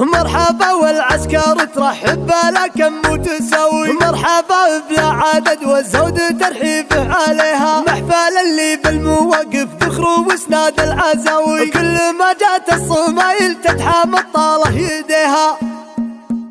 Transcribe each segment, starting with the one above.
مرحبا والعسكر ترحب بلا كم وتسوي، مرحبا بلا عدد والزود ترحيبه عليها، محفل اللي بالمواقف ذخر واسناد العزاوي، كل ما جات الصمايل تتحامى طاله يديها.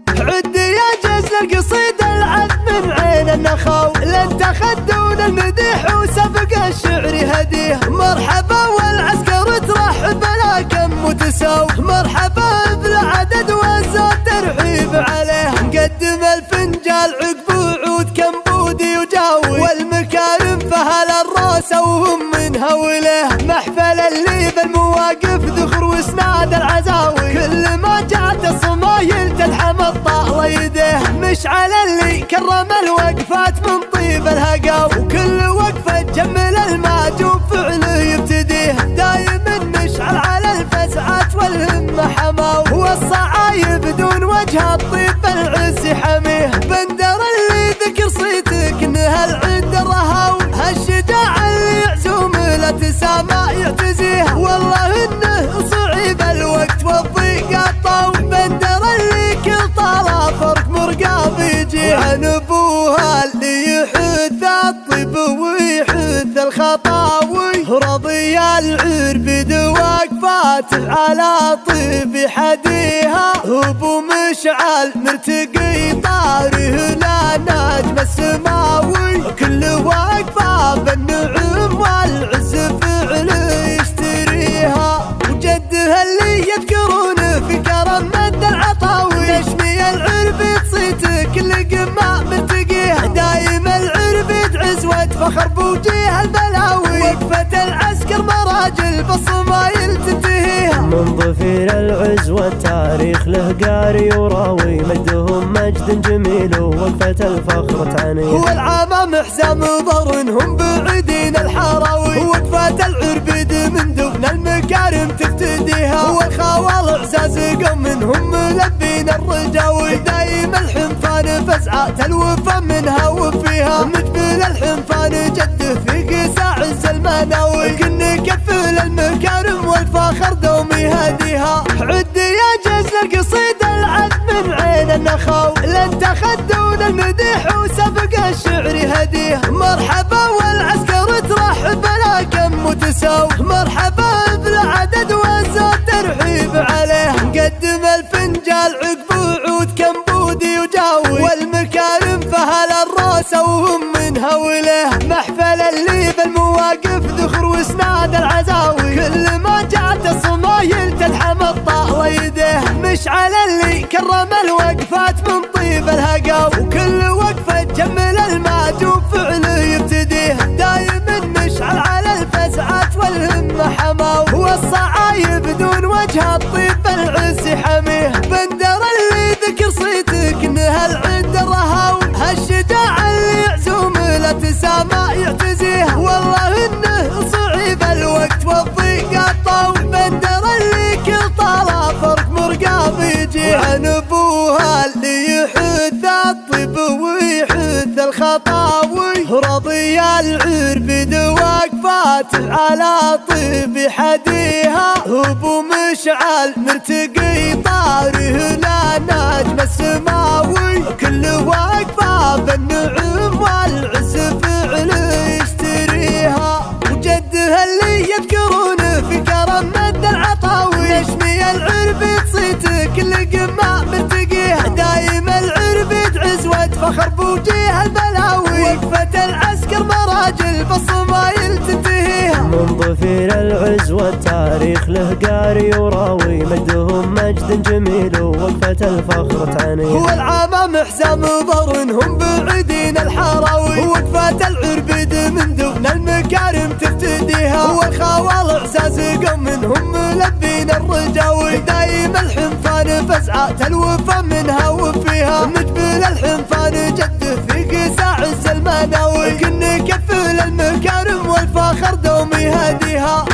عد يا جزل القصيد العذب من عين النخاو، لن تخدون المديح وسبق الشعر هديه، مرحبا والعسكر ترحب بلا كم وتساوي، مرحبا بالعدد والزود ترحيب عليه، مقدم الفنجال عقب وعود كمبودي وجاوي، والمكارم فهل الراس وهم من هوله، محفل اللي بالمواقف ذخر واسناد العزاوي، كل ما جات الصمايل تلحم الطاله يديه، مشعل اللي كرم الوقفات من طيب الهقا، وكل وقفه تجمل المعجوب فعله يبتديه، دايما مشعل على الفزعات والهمه حماو، والصعايب بدون وجه الطيب العز حميه، بندر اللي ذكر صيتك انها العد الرهاو، هالشجاع اللي يعزوم لا تسامع يعتزيه، والله انه صعيب الوقت والضيق الطاو، بندر اللي كل طاله فرق مرقاب يجي، وعن ابوها اللي يحث الطيب ويحث الخطاوي، رضي العرب وقفاته على طيب حديها، ابو مشعل مرتقي طاره لا نجم السماوي، كل وقفه بالنعم والعز فعله يشتريها، وجده اللي يذكرونه في كرم مد العطاوي، تشمي العرب تصيته كل قمه مرتقيه، دايم العرب تعز وتفخر بوجيه البلاوي، وقفه العسكر مراجل بالصمايل تنتهيها، من ضفير العز والتاريخ له قاري وراوي، مجدهم مجد جميل ووقفة الفخر تعني، هو العامة حزام ضرنهم بعيدين الحراوي، وقفة العربيد من دون المكارم تفتديها، هو الخوال اعزاز قوم منهم ملبين الرجاوي، دايم الحنفان فزعات الوفا منها وفيها، مجبل الحنفان جده في قسا عز المناوي، كن كفل المكارم والفخر دومي هديها، عد يا جزل القصيد العذب من عين النخاو، لن تخدون المديح وسبق الشعر هديه، مرحبا والعسكر ترحب بلا كم وتساوي، مرحبا بالعدد والزود ترحيب عليه، مقدم الفنجال عقب وعود كمبودي وجاوي، والمكارم فهل الراس وهم من هوله، محفل اللي بالمواقف ذخر واسناد العزاوي، كل ما جات الصمايل تلحم الطاله يديه، مشعل اللي كرم الوقفات من طيب الهقا، وكل وقفه تجمل المعجوب فعله يبتديه، دايما مشعل على الفزعات والهمه حماو، والصعايب بدون وجه الطيب العز حميه، بندر اللي ذكر صيتك انها العد الرهاو، هالشجاع اللي يعزوم لا تسامع يعتزيه، والله انه صعيب الوقت والضيق الطاو، بندر اللي كل طاله فرق مرقاب يجي، وعن ابوها اللي يحث الطيب ويحث الخطاوي، رضي العرب وقفاته على طيب حديها، ابو مشعل مرتقي طاره لا نجم السماوي، كل وقفه بالنعم والعز فعله يشتريها، وجده اللي يذكرونه في كرم مد العطاوي، تشمي العرب تصيته كل قمه مرتقيه، دايم العرب تعز وتفخر بوجيه البلاوي، وقفه العسكر مراجل بالصمايل تنتهيها، من ضفير العز والتاريخ له قاري وراوي، مجدهم مجد جميل ووقفة الفخر تعني، هو العامة حزام ضرنهم بعيدين الحراوي، وقفة العربيد من دون المكارم تفتديها، هو الخوال اعزاز قوم منهم ملبين الرجاوي، دايم الحنفان فزعات الوفا منها وفيها، مجبل الحنفان جده في قسا عز المناوي، كن كفل المكارم والفخر دومي هديها.